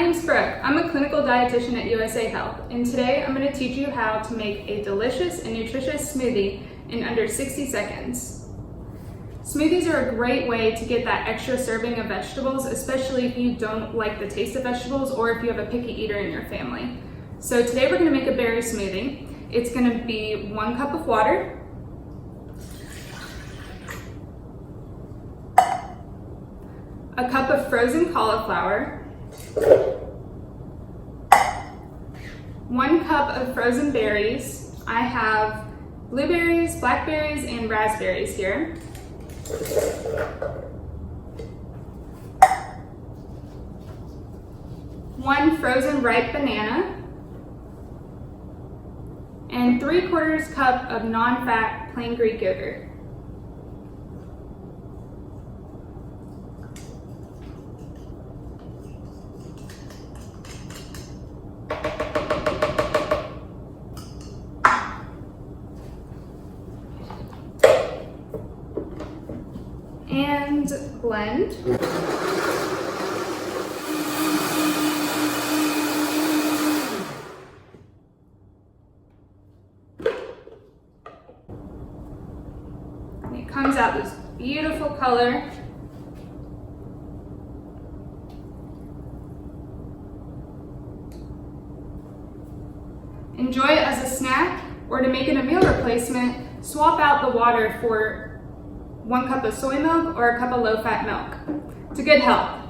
name's Brooke. I'm a clinical dietitian at USA Health, and today I'm going to teach you how to make a delicious and nutritious smoothie in under 60 seconds. Smoothies are a great way to get that extra serving of vegetables, especially if you don't like the taste of vegetables or if you have a picky eater in your family. So today we're going to make a berry smoothie. It's going to be 1 cup of water, a cup of frozen cauliflower, 1 cup of frozen berries. I have blueberries, blackberries, and raspberries here. One frozen ripe banana, and 3/4 cup of non-fat plain Greek yogurt. And blend. And it comes out this beautiful color. Enjoy it as a snack, or to make it a meal replacement, swap out the water for 1 cup of soy milk or a cup of low-fat milk. To good health.